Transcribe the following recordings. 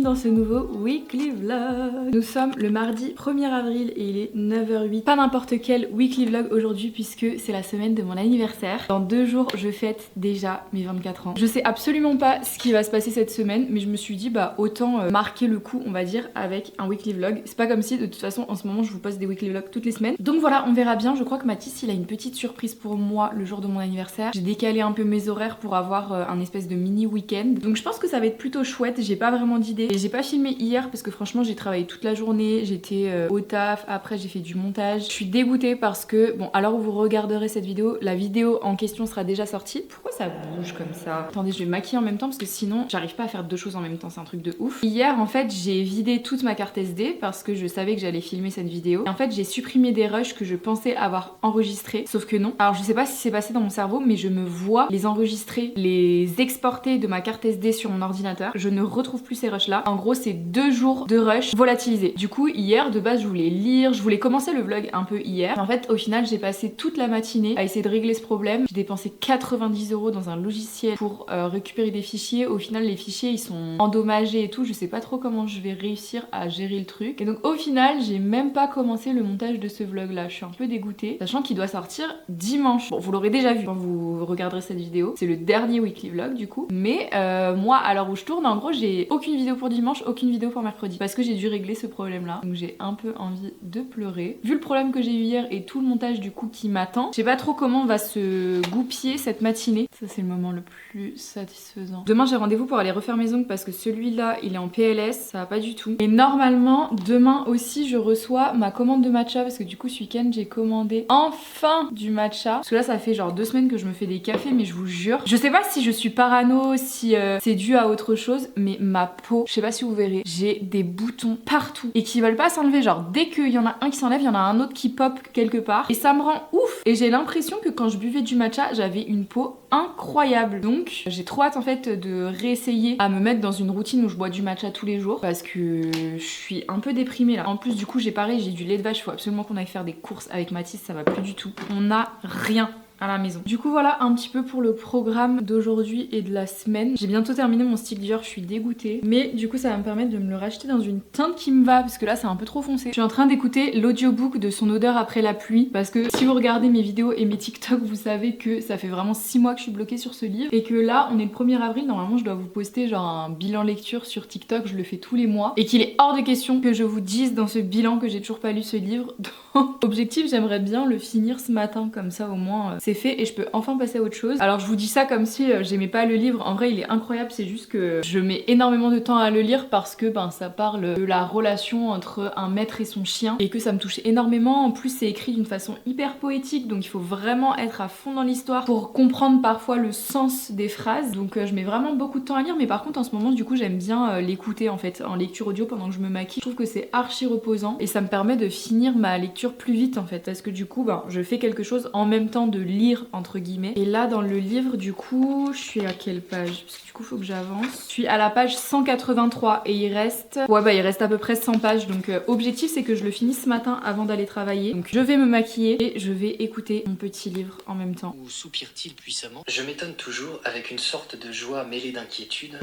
dans ce nouveau weekly vlog. Nous sommes le mardi 1er avril et il est 9h08. Pas n'importe quel weekly vlog aujourd'hui puisque c'est la semaine de mon anniversaire. Dans 2 jours je fête déjà mes 24 ans. Je sais absolument pas ce qui va se passer cette semaine mais je me suis dit bah autant marquer le coup on va dire avec un weekly vlog. C'est pas comme si de toute façon en ce moment je vous poste des weekly vlogs toutes les semaines. Donc voilà, on verra bien. Je crois que Mathis il a une petite surprise pour moi le jour de mon anniversaire. J'ai décalé un peu mes horaires pour avoir un espèce de mini week-end. Donc je pense que ça va être plutôt chouette. J'ai pas vraiment d'idée. Et j'ai pas filmé hier parce que franchement j'ai travaillé toute la journée. J'étais au taf. Après j'ai fait du montage. Je suis dégoûtée parce que bon à l'heure où vous regarderez cette vidéo, la vidéo en question sera déjà sortie. Pourquoi ça bouge comme ça? Attendez, je vais maquiller en même temps parce que sinon j'arrive pas à faire 2 choses en même temps. C'est un truc de ouf. Hier en fait j'ai vidé toute ma carte SD parce que je savais que j'allais filmer cette vidéo. Et en fait j'ai supprimé des rushs que je pensais avoir enregistrés. Sauf que non. Alors je sais pas si c'est passé dans mon cerveau mais je me vois les enregistrer, les exporter de ma carte SD sur mon ordinateur. Je ne retrouve plus ces rushs là. En gros c'est 2 jours de rush volatilisés. Du coup hier de base je voulais lire, je voulais commencer le vlog un peu hier. En fait au final j'ai passé toute la matinée à essayer de régler ce problème. J'ai dépensé 90 € dans un logiciel pour récupérer des fichiers. Au final les fichiers ils sont endommagés et tout. Je sais pas trop comment je vais réussir à gérer le truc. Et donc au final j'ai même pas commencé le montage de ce vlog là. Je suis un peu dégoûtée. Sachant qu'il doit sortir dimanche. Bon vous l'aurez déjà vu quand vous regarderez cette vidéo. C'est le dernier weekly vlog du coup. Mais moi à l'heure où je tourne en gros j'ai aucune vidéo pour dimanche, aucune vidéo pour mercredi. Parce que j'ai dû régler ce problème là. Donc j'ai un peu envie de pleurer. Vu le problème que j'ai eu hier et tout le montage du coup qui m'attend, je sais pas trop comment va se goupiller cette matinée. Ça c'est le moment le plus satisfaisant. Demain j'ai rendez-vous pour aller refaire mes ongles parce que celui-là il est en PLS, ça va pas du tout. Et normalement demain aussi je reçois ma commande de matcha parce que du coup ce week-end j'ai commandé enfin du matcha. Parce que là ça fait genre 2 semaines que je me fais des cafés mais je vous jure, je sais pas si je suis parano, si c'est dû à autre chose, mais ma peau, je sais pas si vous verrez, j'ai des boutons partout et qui veulent pas s'enlever. Genre dès qu'il y en a un qui s'enlève, il y en a un autre qui pop quelque part et ça me rend ouf. Et j'ai l'impression que quand je buvais du matcha, j'avais une peau incroyable. Donc j'ai trop hâte en fait de réessayer à me mettre dans une routine où je bois du matcha tous les jours parce que je suis un peu déprimée là. En plus du coup j'ai pareil, j'ai du lait de vache, il faut absolument qu'on aille faire des courses avec Mathis, ça va plus du tout. On n'a rien à la maison. Du coup voilà un petit peu pour le programme d'aujourd'hui et de la semaine. J'ai bientôt terminé mon stick Dior, je suis dégoûtée. Mais du coup ça va me permettre de me le racheter dans une teinte qui me va parce que là c'est un peu trop foncé. Je suis en train d'écouter l'audiobook de Son odeur après la pluie parce que si vous regardez mes vidéos et mes TikTok vous savez que ça fait vraiment 6 mois que je suis bloquée sur ce livre et que là on est le 1er avril, normalement je dois vous poster genre un bilan lecture sur TikTok, je le fais tous les mois et qu'il est hors de question que je vous dise dans ce bilan que j'ai toujours pas lu ce livre. Donc objectif j'aimerais bien le finir ce matin comme ça au moins c'est fait et je peux enfin passer à autre chose. Alors je vous dis ça comme si j'aimais pas le livre, en vrai il est incroyable, c'est juste que je mets énormément de temps à le lire parce que ben ça parle de la relation entre un maître et son chien et que ça me touche énormément. En plus c'est écrit d'une façon hyper poétique donc il faut vraiment être à fond dans l'histoire pour comprendre parfois le sens des phrases. Donc je mets vraiment beaucoup de temps à lire mais par contre en ce moment du coup j'aime bien l'écouter en fait en lecture audio pendant que je me maquille. Je trouve que c'est archi reposant et ça me permet de finir ma lecture plus vite en fait parce que du coup ben, je fais quelque chose en même temps de lire entre guillemets. Et là dans le livre du coup je suis à quelle page? Parce que du coup faut que j'avance. Je suis à la page 183 et il reste... Ouais bah il reste à peu près 100 pages donc objectif c'est que je le finisse ce matin avant d'aller travailler. Donc je vais me maquiller et je vais écouter mon petit livre en même temps. Ou soupire-t-il puissamment? Je m'étonne toujours avec une sorte de joie mêlée d'inquiétude.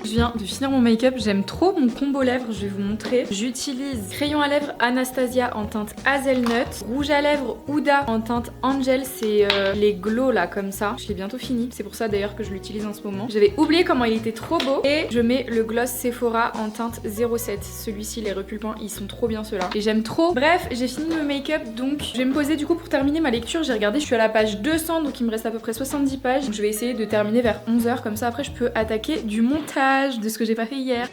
Je viens de finir mon make-up, j'aime trop mon combo lèvres, je vais vous montrer. J'utilise crayon à lèvres Anastasia en teinte Hazelnut, rouge à lèvres Huda en teinte Angel, c'est les glows là comme ça. Je l'ai bientôt fini, c'est pour ça d'ailleurs que je l'utilise en ce moment. J'avais oublié comment il était trop beau et je mets le gloss Sephora en teinte 07. Celui-ci, les repulpants, ils sont trop bien ceux-là et j'aime trop. Bref, j'ai fini mon make-up donc je vais me poser du coup pour terminer ma lecture. J'ai regardé, je suis à la page 200 donc il me reste à peu près 70 pages. Donc je vais essayer de terminer vers 11 h comme ça après je peux attaquer du montage de ce que j'ai pas fait hier.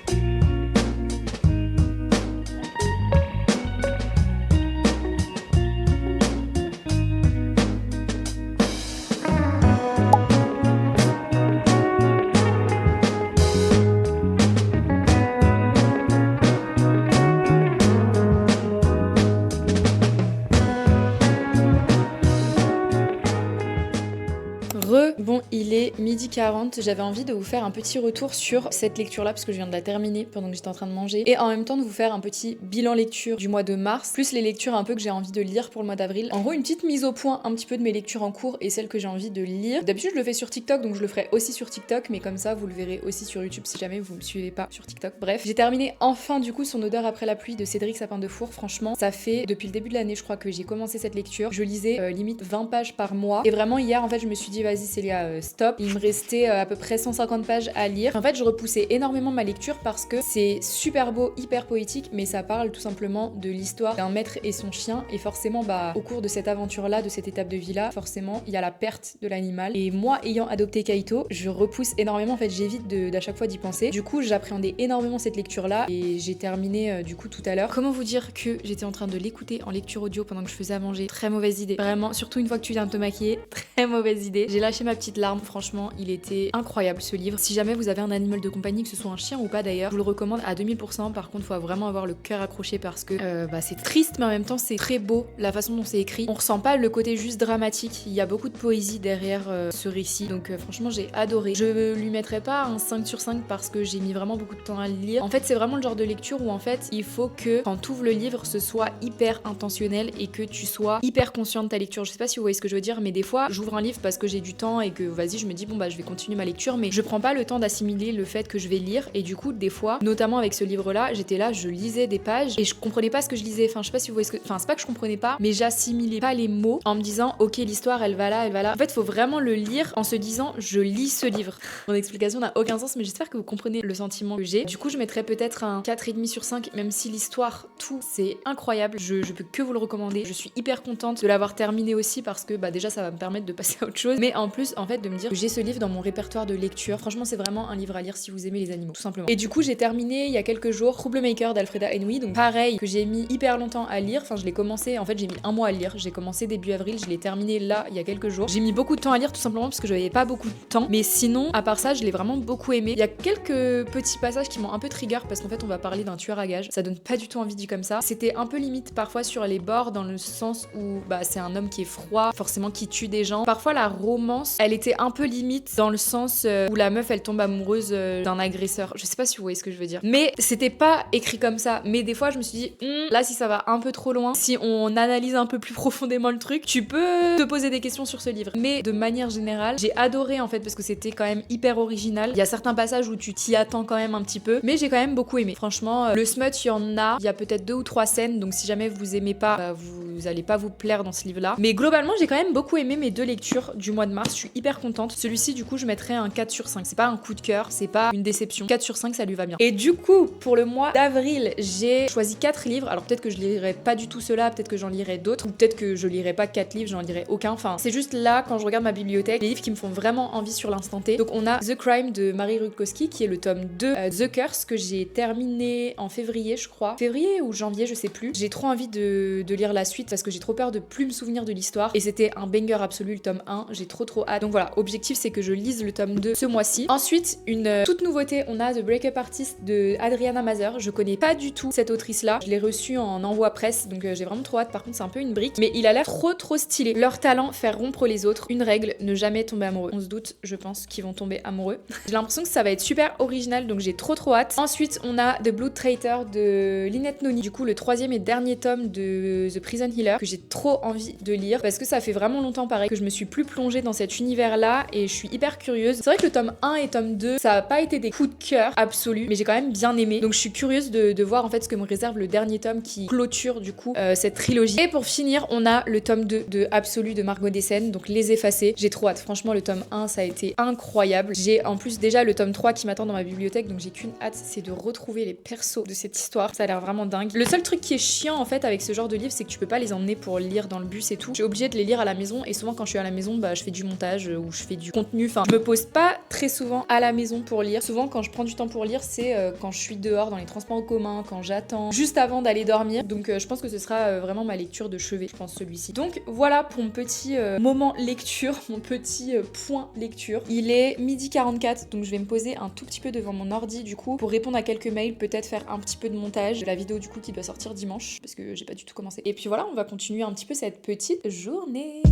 Bon, il il est 12h40. J'avais envie de vous faire un petit retour sur cette lecture-là parce que je viens de la terminer pendant que j'étais en train de manger. Et en même temps de vous faire un petit bilan lecture du mois de mars, plus les lectures un peu que j'ai envie de lire pour le mois d'avril. En gros, une petite mise au point un petit peu de mes lectures en cours et celles que j'ai envie de lire. D'habitude, je le fais sur TikTok, donc je le ferai aussi sur TikTok, mais comme ça, vous le verrez aussi sur YouTube si jamais vous me suivez pas sur TikTok. Bref, j'ai terminé enfin du coup Son odeur après la pluie de Cédric Sapin-Defour. Franchement, ça fait depuis le début de l'année, je crois que j'ai commencé cette lecture. Je lisais limite 20 pages par mois. Et vraiment, hier, en fait, je me suis dit, vas-y, Célia, stop. Il me restait à peu près 150 pages à lire. En fait, je repoussais énormément ma lecture parce que c'est super beau, hyper poétique, mais ça parle tout simplement de l'histoire d'un maître et son chien. Et forcément, au cours de cette aventure-là, de cette étape de vie-là, forcément, il y a la perte de l'animal. Et moi, ayant adopté Kaito, je repousse énormément. En fait, j'évite d'à chaque fois d'y penser. Du coup, j'appréhendais énormément cette lecture-là et j'ai terminé du coup tout à l'heure. Comment vous dire que j'étais en train de l'écouter en lecture audio pendant que je faisais à manger? Très mauvaise idée. Vraiment, surtout une fois que tu viens de te maquiller, très mauvaise idée. J'ai lâché ma petite larme. Franchement, il était incroyable ce livre. Si jamais vous avez un animal de compagnie, que ce soit un chien ou pas d'ailleurs, je vous le recommande à 2000%. Par contre, faut vraiment avoir le cœur accroché parce que c'est triste, mais en même temps, c'est très beau la façon dont c'est écrit. On ressent pas le côté juste dramatique. Il y a beaucoup de poésie derrière ce récit. Donc franchement, j'ai adoré. Je lui mettrai pas un 5 sur 5 parce que j'ai mis vraiment beaucoup de temps à le lire. En fait, c'est vraiment le genre de lecture où en fait, il faut que quand tu ouvres le livre, ce soit hyper intentionnel et que tu sois hyper conscient de ta lecture. Je sais pas si vous voyez ce que je veux dire, mais des fois, j'ouvre un livre parce que j'ai du temps et que vas-y, je me dis bon je vais continuer ma lecture, mais je prends pas le temps d'assimiler le fait que je vais lire. Et du coup, des fois, notamment avec ce livre-là, j'étais là, je lisais des pages et je comprenais pas ce que je lisais. Enfin, je sais pas si vous voyez ce que, enfin, c'est pas que je comprenais pas, mais j'assimilais pas les mots en me disant ok, l'histoire elle va là, elle va là. En fait, faut vraiment le lire en se disant je lis ce livre. Mon explication n'a aucun sens, mais j'espère que vous comprenez le sentiment que j'ai. Du coup, je mettrais peut-être un 4,5 sur 5, même si l'histoire, tout, c'est incroyable. Je peux que vous le recommander. Je suis hyper contente de l'avoir terminé aussi parce que déjà ça va me permettre de passer à autre chose. Mais en plus, en fait, de me dire que j'ai ce livre dans mon répertoire de lecture. Franchement, c'est vraiment un livre à lire si vous aimez les animaux, tout simplement. Et du coup, j'ai terminé il y a quelques jours Troublemaker d'Alfreda Henry. Donc pareil, que j'ai mis hyper longtemps à lire. Enfin, je l'ai commencé, en fait, j'ai mis un mois à lire. J'ai commencé début avril, je l'ai terminé là il y a quelques jours. J'ai mis beaucoup de temps à lire tout simplement parce que je n'avais pas beaucoup de temps. Mais sinon, à part ça, je l'ai vraiment beaucoup aimé. Il y a quelques petits passages qui m'ont un peu trigger parce qu'en fait, on va parler d'un tueur à gages. Ça donne pas du tout envie dit comme ça. C'était un peu limite parfois sur les bords dans le sens où c'est un homme qui est froid, forcément qui tue des gens. Parfois la romance, elle était un peu limite dans le sens où la meuf elle tombe amoureuse d'un agresseur. Je sais pas si vous voyez ce que je veux dire. Mais c'était pas écrit comme ça. Mais des fois je me suis dit là si ça va un peu trop loin, si on analyse un peu plus profondément le truc, tu peux te poser des questions sur ce livre. Mais de manière générale, j'ai adoré en fait parce que c'était quand même hyper original. Il y a certains passages où tu t'y attends quand même un petit peu, mais j'ai quand même beaucoup aimé. Franchement, le smut, il y en a. Il y a peut-être 2 ou 3 scènes, donc si jamais vous aimez pas, vous allez pas vous plaire dans ce livre-là. Mais globalement, j'ai quand même beaucoup aimé mes 2 lectures du mois de mars. Je suis hyper contente. Celui-ci, du coup, je mettrais un 4 sur 5. C'est pas un coup de cœur, c'est pas une déception. 4 sur 5, ça lui va bien. Et du coup, pour le mois d'avril, j'ai choisi 4 livres. Alors peut-être que je lirai pas du tout ceux-là, peut-être que j'en lirai d'autres, ou peut-être que je lirai pas 4 livres, j'en lirai aucun. Enfin, c'est juste là, quand je regarde ma bibliothèque, les livres qui me font vraiment envie sur l'instant T. Donc on a The Crime de Marie Rutkowski, qui est le tome 2, The Curse, que j'ai terminé en février, je crois. Février ou janvier, je sais plus. J'ai trop envie de lire la suite parce que j'ai trop peur de plus me souvenir de l'histoire. Et c'était un banger absolu, le tome 1. J'ai trop hâte. Donc voilà, objectif, c'est que je lise le tome 2 ce mois-ci. Ensuite, une toute nouveauté, on a The Breakup Artist de Adriana Mazer. Je connais pas du tout cette autrice-là. Je l'ai reçue en envoi presse, donc j'ai vraiment trop hâte. Par contre, c'est un peu une brique, mais il a l'air trop stylé. Leur talent, faire rompre les autres. Une règle, ne jamais tomber amoureux. On se doute, je pense, qu'ils vont tomber amoureux. J'ai l'impression que ça va être super original, donc j'ai trop hâte. Ensuite, on a The Blood Traitor de Lynette Noni. Du coup, le 3e et dernier tome de The Prison Healer, que j'ai trop envie de lire, parce que ça fait vraiment longtemps, pareil, que je me suis plus plongée dans cet univers-là, et je suis hyper curieuse. C'est vrai que le tome 1 et tome 2, ça a pas été des coups de cœur absolus, mais j'ai quand même bien aimé. Donc je suis curieuse de voir en fait ce que me réserve le dernier tome qui clôture du coup cette trilogie. Et pour finir, on a le tome 2 de Absolu de Margot Dessen, donc Les Effacés. J'ai trop hâte. Franchement, le tome 1, ça a été incroyable. J'ai en plus déjà le tome 3 qui m'attend dans ma bibliothèque, donc j'ai qu'une hâte, c'est de retrouver les persos de cette histoire. Ça a l'air vraiment dingue. Le seul truc qui est chiant en fait avec ce genre de livre, c'est que tu peux pas les emmener pour lire dans le bus et tout. J'ai obligée de les lire à la maison, et souvent quand je suis à la maison, je fais du montage ou je fais du contenu. Enfin, je me pose pas très souvent à la maison pour lire. Souvent quand je prends du temps pour lire, c'est quand je suis dehors dans les transports en commun, quand j'attends, juste avant d'aller dormir. Donc je pense que ce sera vraiment ma lecture de chevet, je pense, celui-ci. Donc voilà pour mon petit moment lecture, mon petit point lecture. Il est 12h44, donc je vais me poser un tout petit peu devant mon ordi du coup pour répondre à quelques mails, peut-être faire un petit peu de montage de la vidéo du coup qui doit sortir dimanche parce que j'ai pas du tout commencé. Et puis voilà, on va continuer un petit peu cette petite journée.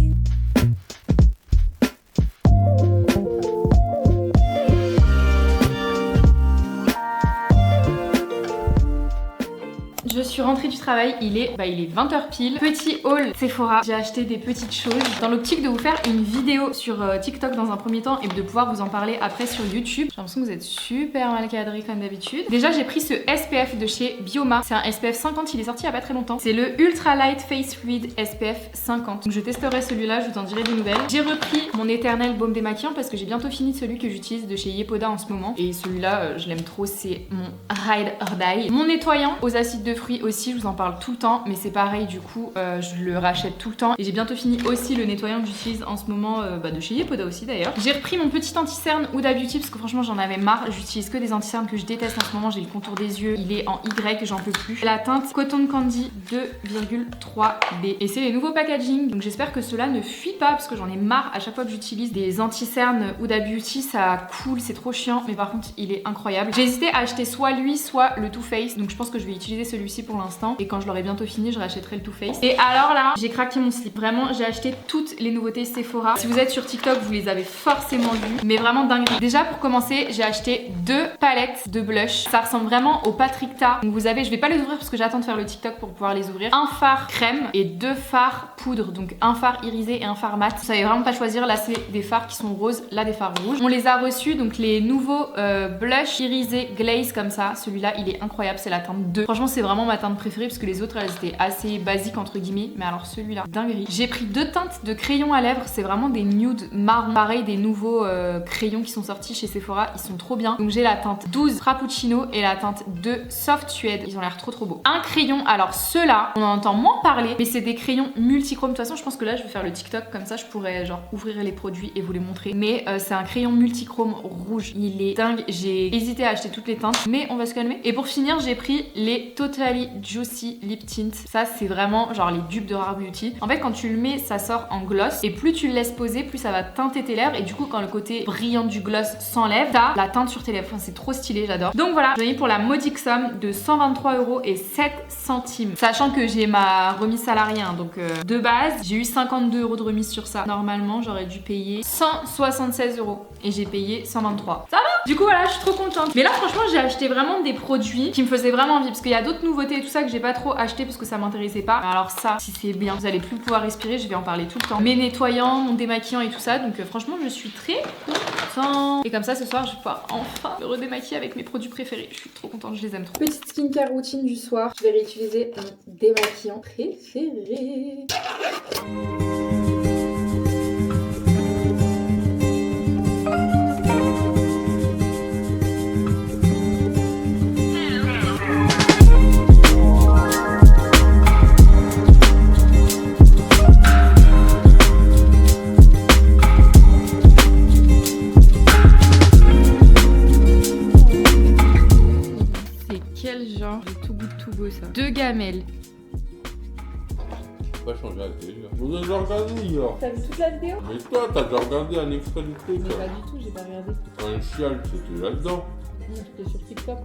suis rentrée du travail, il est 20h pile. Petit haul Sephora, j'ai acheté des petites choses dans l'optique de vous faire une vidéo sur TikTok dans un premier temps et de pouvoir vous en parler après sur YouTube. J'ai l'impression que vous êtes super mal cadré comme d'habitude. Déjà j'ai pris ce SPF de chez Bioma, c'est un SPF 50, il est sorti il y a pas très longtemps. C'est le Ultra Light Face Fluid SPF 50. Donc je testerai celui-là, je vous en dirai des nouvelles. J'ai repris mon éternel baume démaquillant parce que j'ai bientôt fini celui que j'utilise de chez Yepoda en ce moment. Et celui-là, je l'aime trop, c'est mon Ride or Die. Mon nettoyant aux acides de fruits aussi, je vous en parle tout le temps, mais c'est pareil du coup, je le rachète tout le temps. Et j'ai bientôt fini aussi le nettoyant que j'utilise en ce moment, de chez Yepoda aussi d'ailleurs. J'ai repris mon petit anti-cerne Huda Beauty parce que franchement j'en avais marre, j'utilise que des anti-cernes que je déteste en ce moment. J'ai le contour des yeux, il est en Y, j'en peux plus. La teinte Cotton Candy 2,3B. Et c'est les nouveaux packaging, donc j'espère que cela ne fuit pas parce que j'en ai marre à chaque fois que j'utilise des anti-cernes Huda Beauty, ça coule, c'est trop chiant, mais par contre il est incroyable. J'ai hésité à acheter soit lui, soit le Too Faced, donc je pense que je vais utiliser celui-ci pour l'instant et quand je l'aurai bientôt fini, je rachèterai le Too Faced. Et alors là, j'ai craqué mon slip. Vraiment, j'ai acheté toutes les nouveautés Sephora. Si vous êtes sur TikTok, vous les avez forcément vues, mais vraiment dinguerie. Déjà pour commencer, j'ai acheté 2 palettes de blush. Ça ressemble vraiment au Patrick Ta. Donc vous avez, je vais pas les ouvrir parce que j'attends de faire le TikTok pour pouvoir les ouvrir. Un fard crème et 2 fards poudre, donc un fard irisé et un fard mat. Vous savez vraiment pas choisir. Là c'est des fards qui sont roses, là des fards rouges. On les a reçus, donc les nouveaux blush irisé glaze comme ça. Celui-là il est incroyable, c'est la teinte 2. Franchement c'est vraiment ma teinte préférée parce que les autres elles étaient assez basiques entre guillemets, mais alors celui-là, dinguerie. J'ai pris 2 teintes de crayons à lèvres, c'est vraiment des nude marron. Pareil, des nouveaux crayons qui sont sortis chez Sephora, ils sont trop bien. Donc j'ai la teinte 12 Frappuccino et la teinte 2 Soft Suède, ils ont l'air trop beaux. Un crayon, alors ceux-là, on en entend moins parler, mais c'est des crayons multichrome. De toute façon, je pense que là je vais faire le TikTok comme ça, je pourrais genre ouvrir les produits et vous les montrer. Mais c'est un crayon multichrome rouge, il est dingue. J'ai hésité à acheter toutes les teintes, mais on va se calmer. Et pour finir, j'ai pris les Totally Juicy Lip Tint. Ça c'est vraiment genre les dupes de Rare Beauty. En fait quand tu le mets, ça sort en gloss et plus tu le laisses poser, plus ça va teinter tes lèvres et du coup quand le côté brillant du gloss s'enlève, t'as la teinte sur tes lèvres. Enfin, c'est trop stylé, j'adore. Donc voilà, j'en ai pour la modique somme de 123,07 €, sachant que j'ai ma remise salariée, hein, donc de base j'ai eu 52 € de remise sur ça. Normalement j'aurais dû payer 176 € et j'ai payé 123. Ça va? Du coup voilà, je suis trop contente. Mais là franchement j'ai acheté vraiment des produits qui me faisaient vraiment envie parce qu'il y a d'autres nouveautés et tout ça que j'ai pas trop acheté parce que ça m'intéressait pas. Alors ça, si c'est bien, vous allez plus pouvoir respirer, je vais en parler tout le temps. Mes nettoyants, mon démaquillant et tout ça, donc franchement je suis très contente. Et comme ça ce soir je vais pouvoir enfin me redémaquiller avec mes produits préférés. Je suis trop contente, je les aime trop. Petite skincare routine du soir, je vais réutiliser mon démaquillant préféré. Genre de Too Good To Go ça. 2 gamelles. Pas changer la télé là. Vous avez déjà regardé hier. T'as vu toute la vidéo? Mais toi, t'as déjà regardé un extrait du truc. Mais pas du tout, j'ai pas regardé. Un chial, c'était là-dedans. J'étais sur TikTok.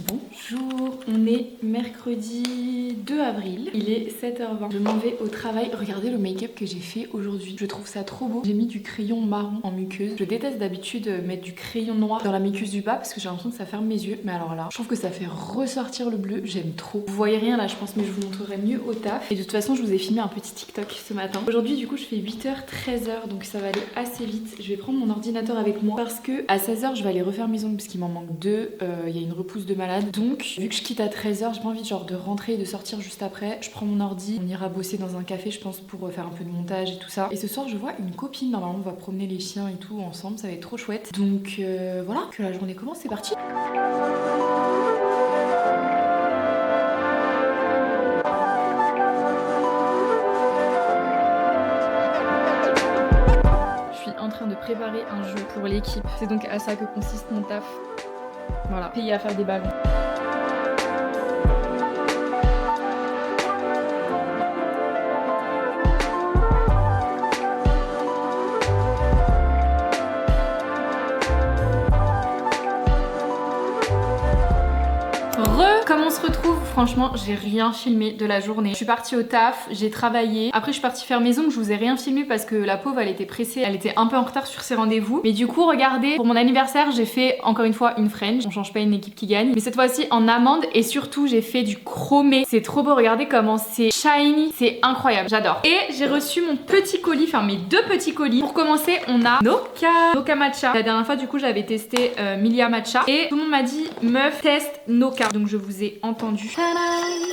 Bonjour, on est mercredi 2 avril, il est 7h20. Je m'en vais au travail. Regardez le make-up que j'ai fait aujourd'hui. Je trouve ça trop beau. J'ai mis du crayon marron en muqueuse. Je déteste d'habitude mettre du crayon noir dans la muqueuse du bas parce que j'ai l'impression que ça ferme mes yeux. Mais alors là, je trouve que ça fait ressortir le bleu. J'aime trop. Vous voyez rien là, je pense, mais je vous montrerai mieux au taf. Et de toute façon, je vous ai filmé un petit TikTok ce matin. Aujourd'hui, du coup, je fais 8h, 13h, donc ça va aller assez vite. Je vais prendre mon ordinateur avec moi parce que à 16h, je vais aller refaire mes ongles parce qu'il m'en manque 2. Il y a une repousse de malade. Donc, vu que je quitte à 13h, j'ai pas envie genre de rentrer et de sortir juste après. Je prends mon ordi, on ira bosser dans un café, je pense, pour faire un peu de montage et tout ça. Et ce soir, je vois une copine. Normalement, on va promener les chiens et tout ensemble, ça va être trop chouette. Donc voilà, que la journée commence, c'est parti. Je suis en train de préparer un jeu pour l'équipe. C'est donc à ça que consiste mon taf. Voilà, payé à faire des ballons. Comme on se retrouve franchement, j'ai rien filmé de la journée. Je suis partie au taf, j'ai travaillé. Après, je suis partie faire mes ongles, je vous ai rien filmé parce que la pauvre, elle était pressée, elle était un peu en retard sur ses rendez-vous. Mais du coup, regardez, pour mon anniversaire, j'ai fait encore une fois une French. On change pas une équipe qui gagne. Mais cette fois-ci en amande et surtout, j'ai fait du chromé. C'est trop beau, regardez comment c'est shiny, c'est incroyable, j'adore. Et j'ai reçu mon petit colis, enfin mes 2 petits colis. Pour commencer, on a Noka Matcha. La dernière fois, du coup, j'avais testé Milia Matcha et tout le monde m'a dit meuf, teste Noka. Donc je vous ai entendu.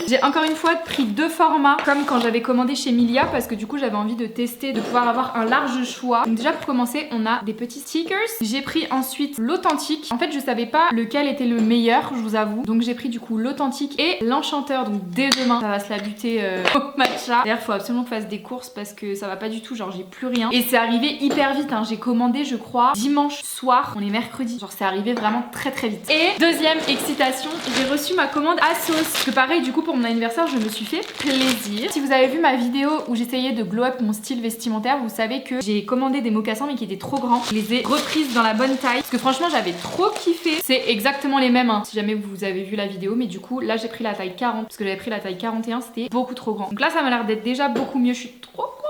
J'ai encore une fois pris 2 formats comme quand j'avais commandé chez Milia parce que du coup j'avais envie de tester, de pouvoir avoir un large choix. Donc déjà pour commencer, on a des petits stickers. J'ai pris ensuite l'authentique. En fait, je savais pas lequel était le meilleur, je vous avoue. Donc j'ai pris du coup l'authentique et l'enchanteur. Donc dès demain, ça va se la buter au matcha. D'ailleurs, faut absolument que je fasse des courses parce que ça va pas du tout. Genre j'ai plus rien. Et c'est arrivé hyper vite. Hein. J'ai commandé, je crois, dimanche soir. On est mercredi. Genre c'est arrivé vraiment très très vite. Et deuxième excitation, j'ai reçu ma commande ASOS. Parce que pareil, du coup pour mon anniversaire, je me suis fait plaisir. Si vous avez vu ma vidéo où j'essayais de glow up mon style vestimentaire, vous savez que j'ai commandé des mocassins mais qui étaient trop grands. Je les ai reprises dans la bonne taille parce que franchement j'avais trop kiffé. C'est exactement les mêmes hein, si jamais vous avez vu la vidéo, mais du coup là j'ai pris la taille 40 parce que j'avais pris la taille 41, c'était beaucoup trop grand. Donc là ça m'a l'air d'être déjà beaucoup mieux, je suis trop contente.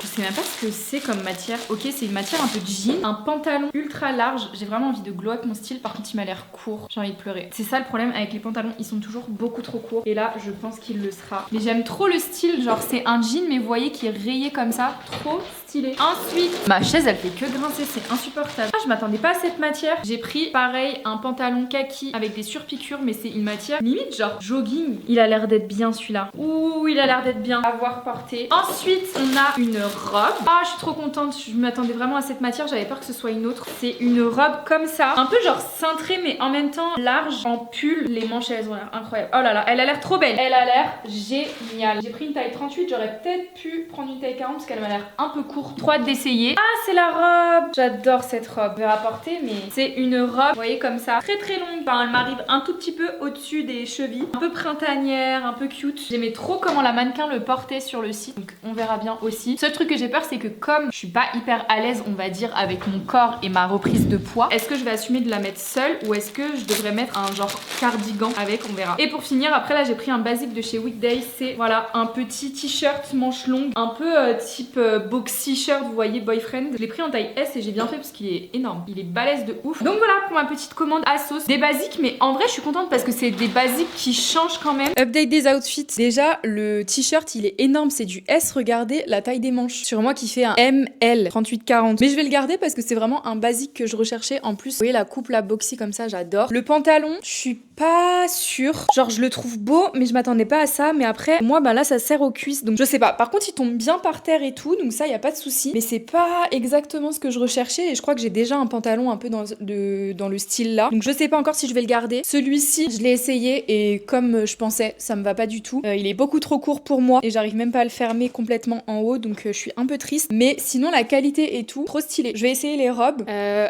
Je sais même pas ce que c'est comme matière. Ok, c'est une matière un peu de jean, un pantalon ultra large. J'ai vraiment envie de glow up mon style. Par contre, il m'a l'air court. J'ai envie de pleurer. C'est ça le problème avec les pantalons, ils sont toujours beaucoup trop courts. Et là, je pense qu'il le sera. Mais j'aime trop le style. Genre, c'est un jean, mais vous voyez qui est rayé comme ça. Trop stylé. Ensuite, ma chaise, elle fait que grincer. C'est insupportable. Ah, je m'attendais pas à cette matière. J'ai pris pareil un pantalon kaki avec des surpiqûres, mais c'est une matière limite genre jogging. Il a l'air d'être bien celui-là. Ouh, il a l'air d'être bien à voir porté. Ensuite, on a une robe. Ah, je suis trop contente. Je m'attendais vraiment à cette matière. J'avais peur que ce soit une autre. C'est une robe comme ça. Un peu genre cintrée, mais en même temps large. En pull. Les manches, elles ont l'air incroyables. Oh là là, elle a l'air trop belle. Elle a l'air géniale. J'ai pris une taille 38. J'aurais peut-être pu prendre une taille 40 parce qu'elle m'a l'air un peu courte. Trop hâte d'essayer. Ah, c'est la robe. J'adore cette robe. Je vais rapporter, mais c'est une robe, vous voyez, comme ça. Très très longue. Enfin, elle m'arrive un tout petit peu au-dessus des chevilles. Un peu printanière, un peu cute. J'aimais trop comment la mannequin le portait sur le site. Donc on verra bien aussi. Seul truc que j'ai peur, c'est que comme je suis pas hyper à l'aise, on va dire, avec mon corps et ma reprise de poids, est-ce que je vais assumer de la mettre seule ou est-ce que je devrais mettre un genre cardigan avec, on verra. Et pour finir, après là, j'ai pris un basique de chez Weekday. C'est voilà, un petit t-shirt manche longue, un peu type boxy shirt, vous voyez, boyfriend. Je l'ai pris en taille S et j'ai bien fait parce qu'il est énorme. Il est balèze de ouf. Donc voilà pour ma petite commande ASOS. Des basiques, mais en vrai, je suis contente parce que c'est des basiques qui changent quand même. Update des outfits. Déjà, le t-shirt, il est énorme. C'est du S, regardez la taille des manches. Sur moi qui fait un ML 38-40. Mais je vais le garder parce que c'est vraiment un basique que je recherchais. En plus, vous voyez la coupe, la boxy comme ça, j'adore. Le pantalon, je suis pas sûre. Genre, je le trouve beau, mais je m'attendais pas à ça. Mais après, moi, bah là, ça sert aux cuisses. Donc, je sais pas. Par contre, il tombe bien par terre et tout. Donc, ça, y a pas de souci. Mais c'est pas exactement ce que je recherchais. Et je crois que j'ai déjà un pantalon un peu dans le style là. Donc, je sais pas encore si je vais le garder. Celui-ci, je l'ai essayé. Et comme je pensais, ça me va pas du tout. Il est beaucoup trop court pour moi. Et j'arrive même pas à le fermer complètement en haut. Donc, je suis un peu triste. Mais sinon, la qualité et tout, trop stylé. Je vais essayer les robes.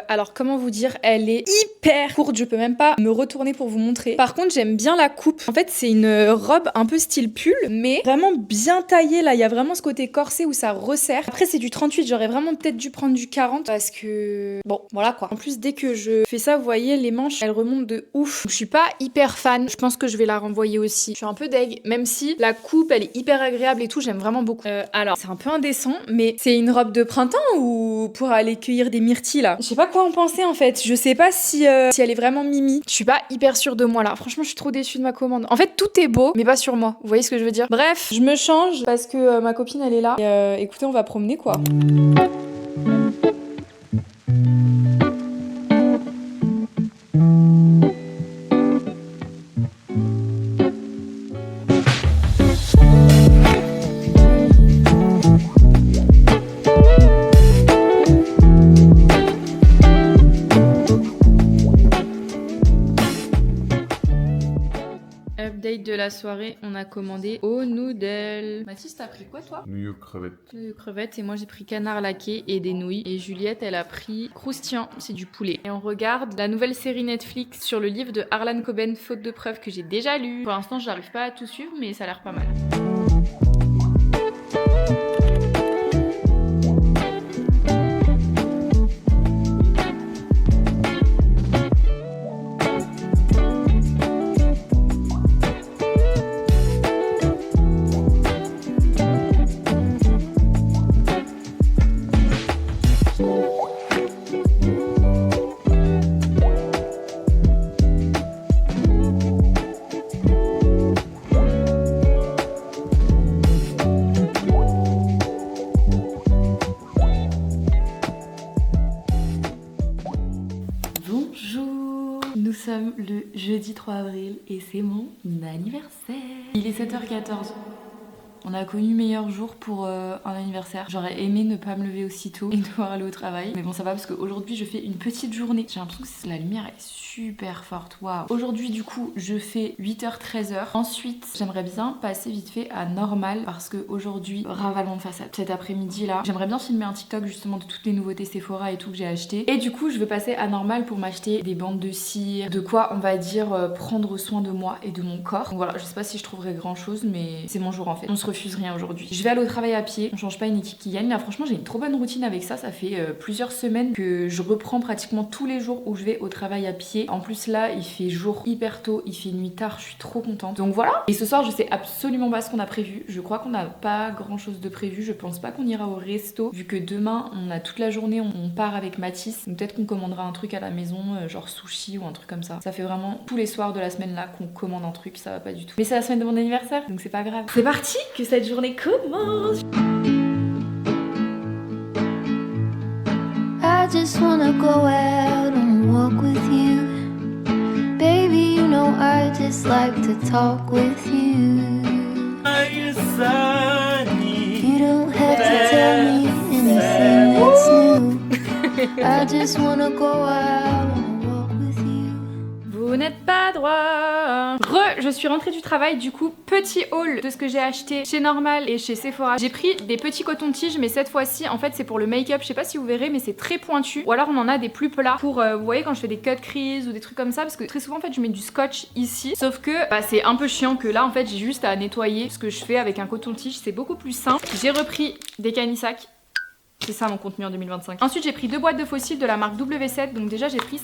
Alors, comment vous dire, elle est hyper courte. Je peux même pas me retourner pour vous montrer. Par contre, j'aime bien la coupe. En fait, c'est une robe un peu style pull, mais vraiment bien taillée. Là, il y a vraiment ce côté corset où ça resserre. Après, c'est du 38. J'aurais vraiment peut-être dû prendre du 40 parce que... Bon, voilà quoi. En plus, dès que je fais ça, vous voyez, les manches, elles remontent de ouf. Donc, je suis pas hyper fan. Je pense que je vais la renvoyer aussi. Je suis un peu deg, même si la coupe, elle est hyper agréable et tout. J'aime vraiment beaucoup. Alors, c'est un peu indécent, mais c'est une robe de printemps ou pour aller cueillir des myrtilles, là? Je sais pas quoi en penser, en fait. Je sais pas si elle est vraiment mimi. Je suis pas hyper sûre de moi, là. Franchement, je suis trop déçue de ma commande. En fait, tout est beau, mais pas sur moi. Vous voyez ce que je veux dire? Bref, je me change parce que ma copine, elle est là. Et écoutez, on va promener, quoi. Update de la soirée, on a commandé au noodle. Mathis, t'as pris quoi toi? Nouilles aux crevettes. Nouilles aux crevettes et moi j'ai pris canard laqué et des nouilles. Et Juliette, elle a pris croustillant, c'est du poulet. Et on regarde la nouvelle série Netflix sur le livre de Harlan Coben, Faute de preuves, que j'ai déjà lu. Pour l'instant, je n'arrive pas à tout suivre, mais ça a l'air pas mal. sommes le jeudi 3 avril et c'est mon anniversaire. Il est 7h14. On a connu meilleur jour pour un anniversaire. J'aurais aimé ne pas me lever aussitôt et devoir aller au travail. Mais bon, ça va parce qu'aujourd'hui, je fais une petite journée. J'ai l'impression que la lumière est super forte. Waouh. Aujourd'hui, du coup, je fais 8h-13h. Ensuite, j'aimerais bien passer vite fait à normal parce qu'aujourd'hui, ravalement de façade. Cet après-midi-là, j'aimerais bien filmer un TikTok justement de toutes les nouveautés Sephora et tout que j'ai acheté. Et du coup, je veux passer à normal pour m'acheter des bandes de cire, de quoi, on va dire, prendre soin de moi et de mon corps. Donc voilà, je sais pas si je trouverai grand-chose, mais c'est mon jour en fait. On se refuse rien aujourd'hui. Je vais aller au travail à pied, on change pas une équipe qui gagne. Là franchement j'ai une trop bonne routine avec ça, ça fait plusieurs semaines que je reprends pratiquement tous les jours où je vais au travail à pied. En plus là il fait jour hyper tôt, il fait nuit tard, je suis trop contente. Donc voilà. Et ce soir je sais absolument pas ce qu'on a prévu. Je crois qu'on n'a pas grand chose de prévu. Je pense pas qu'on ira au resto vu que demain on a toute la journée, on part avec Mathis. Donc peut-être qu'on commandera un truc à la maison, genre sushi ou un truc comme ça. Ça fait vraiment tous les soirs de la semaine là qu'on commande un truc, ça va pas du tout. Mais c'est la semaine de mon anniversaire donc c'est pas grave. C'est parti que cette journée commence. I just wanna go out and walk with you. Baby, you know I just like to talk with you. You don't have to tell me anything that's new. I just wanna go out and walk with you. Vous n'êtes pas droit. Je suis rentrée du travail, du coup petit haul de ce que j'ai acheté chez Normal et chez Sephora. J'ai pris des petits cotons-tiges mais cette fois-ci en fait c'est pour le make-up, je sais pas si vous verrez mais c'est très pointu. Ou alors on en a des plus plats pour, vous voyez quand je fais des cut crease ou des trucs comme ça parce que très souvent en fait je mets du scotch ici. Sauf que c'est un peu chiant que là en fait j'ai juste à nettoyer. Ce que je fais avec un coton-tige c'est beaucoup plus simple. J'ai repris des canissacs. C'est ça mon contenu en 2025. Ensuite j'ai pris 2 boîtes de fossiles de la marque W7. Donc déjà j'ai pris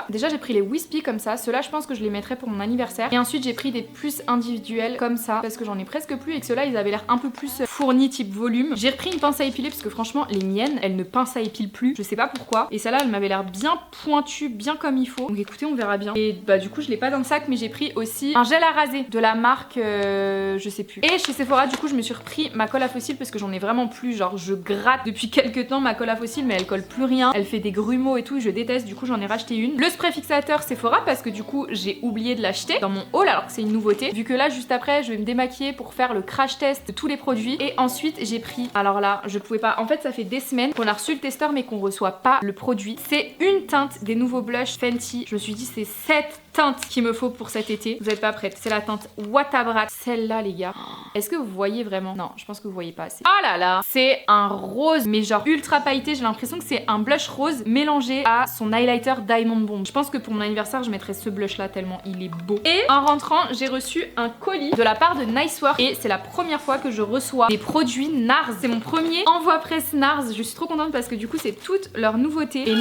déjà j'ai pris les Wispy comme ça. Ceux-là je pense que je les mettrai pour mon anniversaire. Et ensuite j'ai pris des plus individuels comme ça parce que j'en ai presque plus et que ceux-là ils avaient l'air un peu plus fournis type volume. J'ai repris une pince à épiler parce que franchement les miennes elles ne pince à épile plus. Je sais pas pourquoi. Et celle-là elle m'avait l'air bien pointue, bien comme il faut. Donc écoutez on verra bien. Et bah du coup je l'ai pas dans le sac mais j'ai pris aussi un gel à raser de la marque je sais plus. Et chez Sephora du coup je me suis repris ma colle à fossiles parce que j'en ai vraiment plus. Genre je gratte depuis quelques temps ma colle à fossiles mais elle colle plus rien, elle fait des grumeaux et tout, je déteste, du coup j'en ai racheté une. Le spray fixateur Sephora parce que du coup j'ai oublié de l'acheter dans mon haul alors que c'est une nouveauté, vu que là juste après je vais me démaquiller pour faire le crash test de tous les produits. Et ensuite j'ai pris, alors là je pouvais pas, en fait ça fait des semaines qu'on a reçu le testeur mais qu'on reçoit pas le produit. C'est une teinte des nouveaux blushs Fenty, je me suis dit c'est cette teinte qu'il me faut pour cet été. Vous êtes pas prête, c'est la teinte Watabrat. Celle-là les gars, est-ce que vous voyez vraiment? Non, je pense que vous voyez pas assez. Oh là là, c'est un rose mais genre ultra pailleté, j'ai l'impression que c'est un blush rose mélangé à son highlighter Diamond Bomb. Je pense que pour mon anniversaire je mettrai ce blush là tellement il est beau. Et en rentrant j'ai reçu un colis de la part de Nice Work et c'est la première fois que je reçois des produits NARS. C'est mon premier envoi presse NARS, je suis trop contente parce que du coup c'est toutes leurs nouveautés et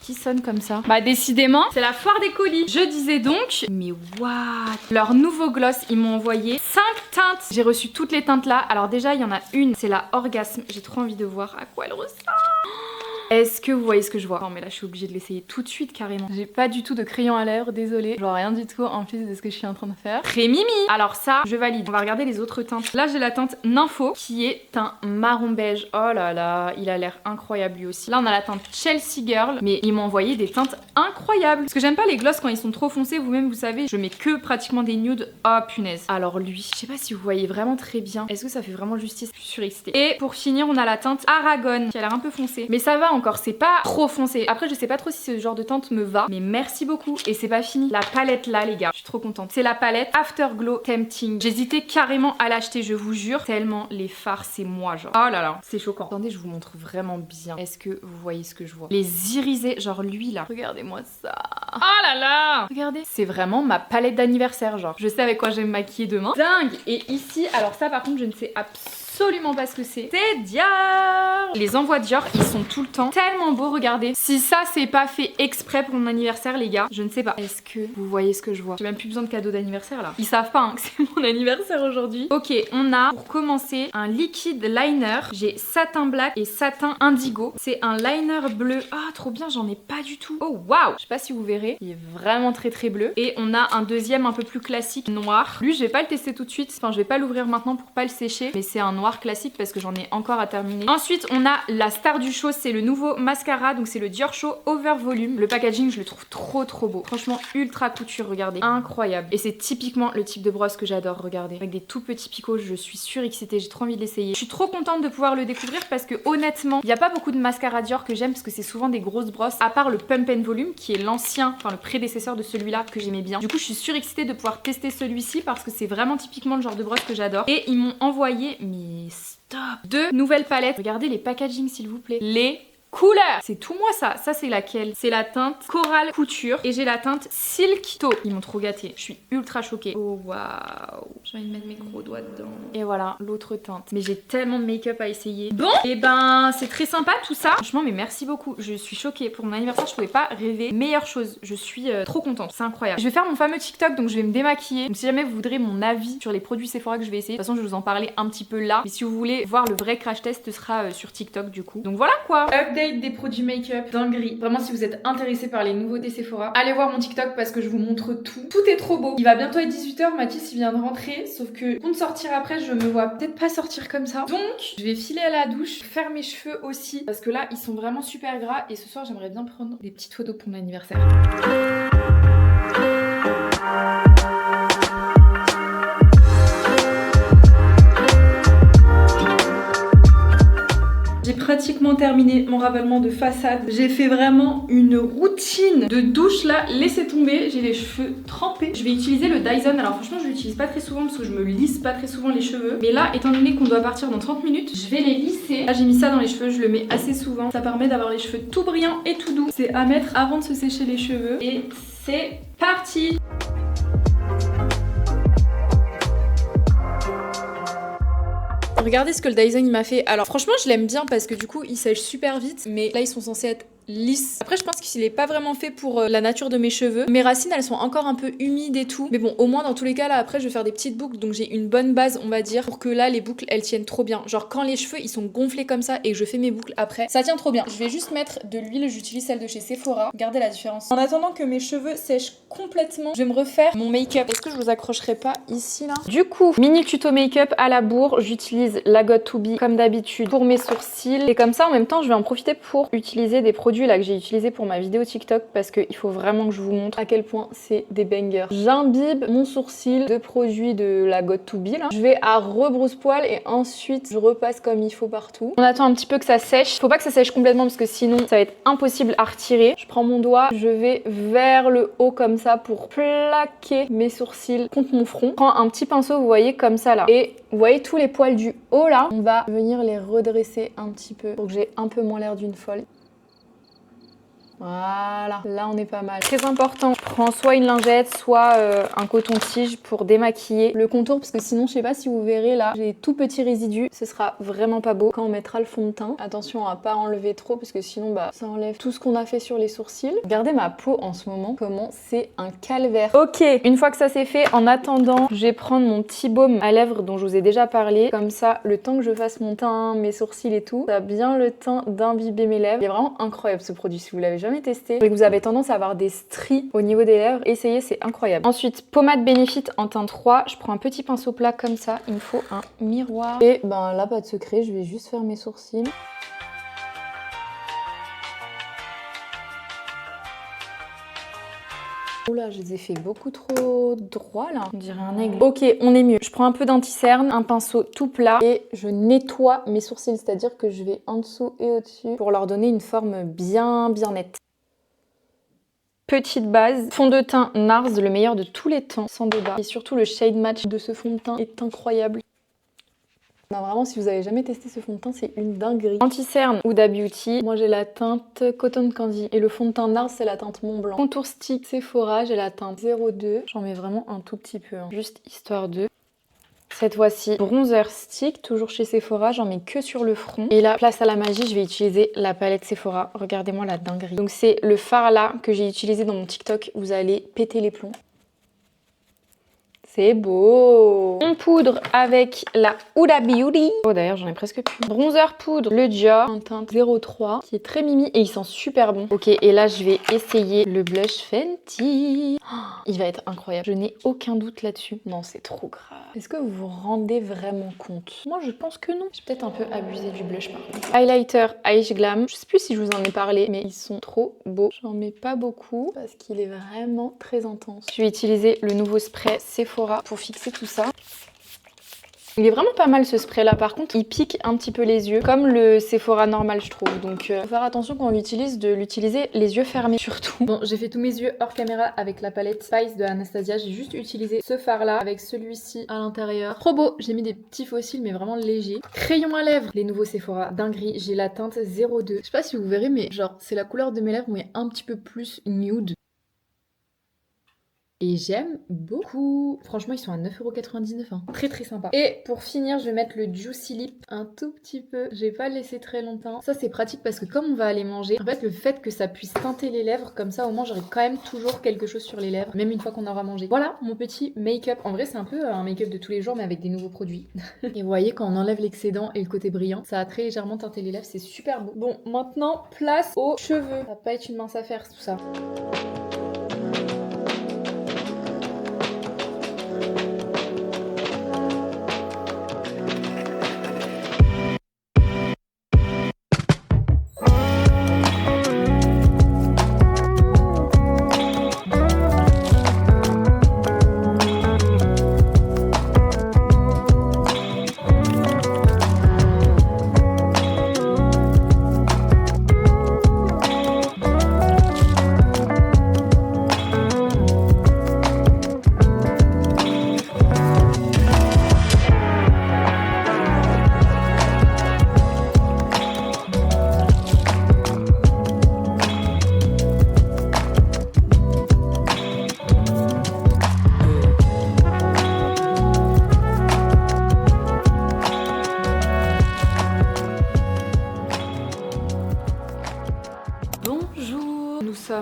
qui sonne comme ça. Bah décidément, c'est la foire des colis. Je disais donc, mais what? Leur nouveau gloss, ils m'ont envoyé 5 teintes. J'ai reçu toutes les teintes là. Alors déjà, il y en a une, c'est la Orgasme. J'ai trop envie de voir à quoi elle ressemble. Est-ce que vous voyez ce que je vois? Non mais là je suis obligée de l'essayer tout de suite carrément. J'ai pas du tout de crayon à lèvres, désolée. Je vois rien du tout en plus de ce que je suis en train de faire. Très mimi. Alors ça, je valide. On va regarder les autres teintes. Là j'ai la teinte Nympho qui est un marron beige. Oh là là, il a l'air incroyable lui aussi. Là on a la teinte Chelsea Girl. Mais ils m'ont envoyé des teintes incroyables. Parce que j'aime pas les gloss quand ils sont trop foncés. Vous-même vous savez, je mets que pratiquement des nudes. Oh punaise. Alors lui, je sais pas si vous voyez vraiment très bien. Est-ce que ça fait vraiment justice? Je suis surexcitée. Et pour finir on a la teinte Aragon qui a l'air un peu foncée. Mais ça va encore, c'est pas trop foncé. Après je sais pas trop si ce genre de teinte me va, mais merci beaucoup. Et c'est pas fini, la palette là les gars, je suis trop contente. C'est la palette Afterglow Tempting. J'hésitais carrément à l'acheter, je vous jure, tellement les fards c'est moi genre. Oh là là, c'est choquant. Attendez, je vous montre vraiment bien. Est-ce que vous voyez ce que je vois? Les irisés, genre lui là. Regardez-moi ça. Oh là là, regardez, c'est vraiment ma palette d'anniversaire genre. Je sais avec quoi je vais me maquiller demain. Dingue. Et ici, alors ça par contre je ne sais absolument pas ce que c'est. C'est Dior. Les envois Dior, ils sont tout le temps tellement beaux, regardez. Si ça c'est pas fait exprès pour mon anniversaire les gars, je ne sais pas. Est-ce que vous voyez ce que je vois? J'ai même plus besoin de cadeau d'anniversaire là. Ils savent pas hein, que c'est mon anniversaire aujourd'hui. Ok, on a pour commencer un liquide liner. J'ai satin black et satin indigo. C'est un liner bleu. Ah trop bien, j'en ai pas du tout. Oh waouh. Je sais pas si vous verrez, il est vraiment très très bleu. Et on a un deuxième un peu plus classique noir. Lui je vais pas le tester tout de suite. Enfin je vais pas l'ouvrir maintenant pour pas le sécher. Mais c'est un noir noir classique parce que j'en ai encore à terminer. Ensuite on a la star du show, c'est le nouveau mascara, donc c'est le Dior Show Over Volume. Le packaging je le trouve trop beau, franchement ultra couture, regardez, incroyable. Et c'est typiquement le type de brosse que j'adore, regardez, avec des tout petits picots, je suis surexcitée, j'ai trop envie de l'essayer. Je suis trop contente de pouvoir le découvrir parce que honnêtement il n'y a pas beaucoup de mascara Dior que j'aime parce que c'est souvent des grosses brosses, à part le Pump and Volume qui est l'ancien, enfin le prédécesseur de celui-là que j'aimais bien. Du coup je suis surexcitée de pouvoir tester celui-ci parce que c'est vraiment typiquement le genre de brosse que j'adore. Et ils m'ont envoyé, mais stop, 2 nouvelles palettes. Regardez les packaging s'il vous plaît. Les couleurs, c'est tout moi ça. Ça c'est laquelle? C'est la teinte Coral Couture et j'ai la teinte Silk Taupe. Ils m'ont trop gâtée, je suis ultra choquée. Oh waouh, j'ai envie de mettre mes gros doigts dedans. Et voilà l'autre teinte. Mais j'ai tellement de make-up à essayer. Bon, et ben c'est très sympa tout ça. Franchement mais merci beaucoup, je suis choquée. Pour mon anniversaire je pouvais pas rêver meilleure chose. Je suis trop contente, c'est incroyable. Je vais faire mon fameux TikTok, donc je vais me démaquiller. Donc si jamais vous voudrez mon avis sur les produits Sephora que je vais essayer, de toute façon je vais vous en parler un petit peu là. Mais si vous voulez voir le vrai crash test, ce sera sur TikTok du coup. Donc voilà quoi. Update des produits make-up, dinguerie. Vraiment si vous êtes intéressé par les nouveautés Sephora, allez voir mon TikTok parce que je vous montre tout. Tout est trop beau. Il va bientôt être 18h, Mathis il vient de rentrer, sauf que pour sortir après je me vois peut-être pas sortir comme ça. Donc je vais filer à la douche, faire mes cheveux aussi parce que là ils sont vraiment super gras et ce soir j'aimerais bien prendre des petites photos pour mon anniversaire. J'ai pratiquement terminé mon ravalement de façade. J'ai fait vraiment une routine de douche là. Laissez tomber, j'ai les cheveux trempés. Je vais utiliser le Dyson. Alors franchement je l'utilise pas très souvent parce que je me lisse pas très souvent les cheveux. Mais là étant donné qu'on doit partir dans 30 minutes, je vais les lisser. Là j'ai mis ça dans les cheveux, je le mets assez souvent. Ça permet d'avoir les cheveux tout brillants et tout doux. C'est à mettre avant de se sécher les cheveux. Et c'est parti! Regardez ce que le Dyson il m'a fait. Alors franchement je l'aime bien parce que du coup il sèche super vite. Mais là ils sont censés être lisses. Après je pense qu'il est pas vraiment fait pour la nature de mes cheveux. Mes racines elles sont encore un peu humides et tout. Mais bon au moins dans tous les cas là après je vais faire des petites boucles. Donc j'ai une bonne base on va dire. Pour que là les boucles elles tiennent trop bien. Genre quand les cheveux ils sont gonflés comme ça et que je fais mes boucles après, ça tient trop bien. Je vais juste mettre de l'huile. J'utilise celle de chez Sephora. Regardez la différence. En attendant que mes cheveux sèchent complètement, je vais me refaire mon make-up. Est-ce que je vous accrocherai pas ici là? Du coup mini tuto make-up à la bourre. J'utilise la Got2b comme d'habitude pour mes sourcils. Et comme ça en même temps je vais en profiter pour utiliser des produits là que j'ai utilisés pour ma vidéo TikTok parce qu'il faut vraiment que je vous montre à quel point c'est des bangers. J'imbibe mon sourcil de produits de la Got2b là. Je vais à rebrousse-poil et ensuite je repasse comme il faut partout. On attend un petit peu que ça sèche. Faut pas que ça sèche complètement parce que sinon ça va être impossible à retirer. Je prends mon doigt, je vais vers le haut comme ça pour plaquer mes sourcils contre mon front. Je prends un petit pinceau vous voyez comme ça là. Et vous voyez tous les poils du haut là, on va venir les redresser un petit peu pour que j'ai un peu moins l'air d'une folle. Voilà, là on est pas mal. Très important, je prends soit une lingette, soit un coton-tige pour démaquiller le contour parce que sinon je sais pas si vous verrez là, j'ai des tout petits résidus, ce sera vraiment pas beau quand on mettra le fond de teint. Attention à pas enlever trop parce que sinon bah ça enlève tout ce qu'on a fait sur les sourcils. Regardez ma peau en ce moment, comment c'est un calvaire. Ok, une fois que ça c'est fait, en attendant, je vais prendre mon petit baume à lèvres dont je vous ai déjà parlé. Comme ça, le temps que je fasse mon teint, mes sourcils et tout, ça a bien le temps d'imbiber mes lèvres. Il est vraiment incroyable ce produit si vous l'avez jamais testé et que vous avez tendance à avoir des stries au niveau des lèvres, essayez, c'est incroyable. Ensuite, pommade Benefit en teint 3, je prends un petit pinceau plat comme ça, il me faut un miroir. Et ben là, pas de secret, je vais juste faire mes sourcils. Oula, je les ai fait beaucoup trop droits là, on dirait un aigle. Ok, on est mieux. Je prends un peu d'anti-cerne, un pinceau tout plat et je nettoie mes sourcils, c'est-à-dire que je vais en dessous et au-dessus pour leur donner une forme bien nette. Petite base, fond de teint NARS, le meilleur de tous les temps, sans débat. Et surtout le shade match de ce fond de teint est incroyable. Non, vraiment, si vous avez jamais testé ce fond de teint, c'est une dinguerie. Anti-cerne Huda Beauty, moi j'ai la teinte Cotton Candy. Et le fond de teint NARS, c'est la teinte Mont Blanc. Contour stick Sephora, j'ai la teinte 02. J'en mets vraiment un tout petit peu, hein. Juste histoire de... Cette fois-ci, bronzer stick, toujours chez Sephora, j'en mets que sur le front. Et là, place à la magie, je vais utiliser la palette Sephora. Regardez-moi la dinguerie. Donc c'est le fard là que j'ai utilisé dans mon TikTok. Vous allez péter les plombs. C'est beau. On poudre avec la Huda Beauty. Oh d'ailleurs j'en ai presque plus. Bronzer poudre, le Dior en teinte 03 qui est très mimi et il sent super bon. Ok, et là je vais essayer le blush Fenty. Oh, il va être incroyable. Je n'ai aucun doute là-dessus. Non, c'est trop grave. Est-ce que vous vous rendez vraiment compte? Moi je pense que non. J'ai peut-être un peu abusé du blush par contre. Highlighter Age Glam. Je sais plus si je vous en ai parlé, mais ils sont trop beaux. J'en mets pas beaucoup parce qu'il est vraiment très intense. Je vais utiliser le nouveau spray Sephora pour fixer tout ça. Il est vraiment pas mal ce spray là, par contre il pique un petit peu les yeux comme le Sephora normal je trouve, donc faut faire attention quand on l'utilise de l'utiliser les yeux fermés surtout. Bon, j'ai fait tous mes yeux hors caméra avec la palette Spice de Anastasia, j'ai juste utilisé ce fard là avec celui-ci à l'intérieur. Trop beau, j'ai mis des petits fossiles mais vraiment légers. Crayon à lèvres, les nouveaux Sephora, dinguerie, j'ai la teinte 02. Je sais pas si vous verrez mais genre c'est la couleur de mes lèvres mais un petit peu plus nude. Et j'aime beaucoup. Franchement, ils sont à 9,99 €. Hein. Très très sympa. Et pour finir, je vais mettre le Juicy Lip un tout petit peu. Je vais pas le laisser très longtemps. Ça, c'est pratique parce que comme on va aller manger, en fait, le fait que ça puisse teinter les lèvres, comme ça, au moins, j'aurai quand même toujours quelque chose sur les lèvres, même une fois qu'on aura mangé. Voilà mon petit make-up. En vrai, c'est un peu un make-up de tous les jours, mais avec des nouveaux produits. Et vous voyez, quand on enlève l'excédent et le côté brillant, ça a très légèrement teinté les lèvres. C'est super beau. Bon, maintenant, place aux cheveux. Ça va pas être une mince affaire, tout ça.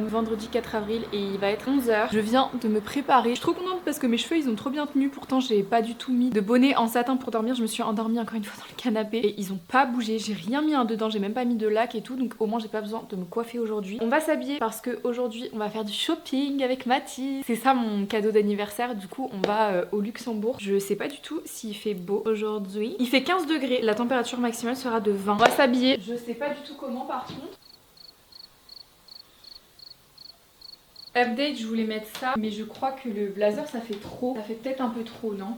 Vendredi 4 avril et il va être 11 h. Je viens de me préparer. Je suis trop contente parce que mes cheveux ils ont trop bien tenu. Pourtant j'ai pas du tout mis de bonnet en satin pour dormir. Je me suis endormie encore une fois dans le canapé et ils ont pas bougé. J'ai rien mis dedans. J'ai même pas mis de lac et tout. Donc au moins j'ai pas besoin de me coiffer aujourd'hui. On va s'habiller parce que aujourd'hui on va faire du shopping avec Mathis. C'est ça mon cadeau d'anniversaire. Du coup on va au Luxembourg. Je sais pas du tout s'il fait beau aujourd'hui. Il fait 15 degrés. La température maximale sera de 20. On va s'habiller. Je sais pas du tout comment par contre. Update, je voulais mettre ça, mais je crois que le blazer ça fait trop. Ça fait peut-être un peu trop, non?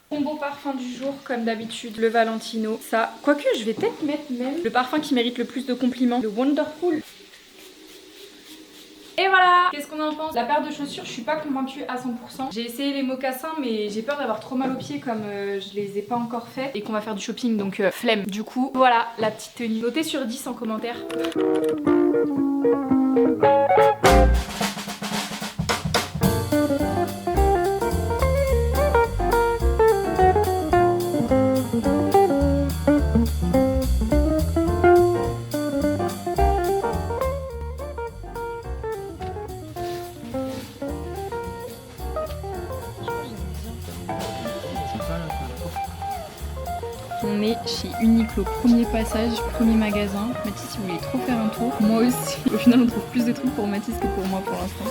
Combo parfum du jour, comme d'habitude, le Valentino. Ça, quoique je vais peut-être mettre même le parfum qui mérite le plus de compliments, le Wonderful. Et voilà! Qu'est-ce qu'on en pense? La paire de chaussures, je suis pas convaincue à 100%. J'ai essayé les mocassins, mais j'ai peur d'avoir trop mal aux pieds comme je les ai pas encore fait et qu'on va faire du shopping, donc flemme. Du coup, voilà la petite tenue. Notez sur 10 en commentaire. On est chez Uniqlo, premier passage, premier magasin. Mathis il voulait trop faire un tour, moi aussi. Au final on trouve plus de trucs pour Mathis que pour moi pour l'instant.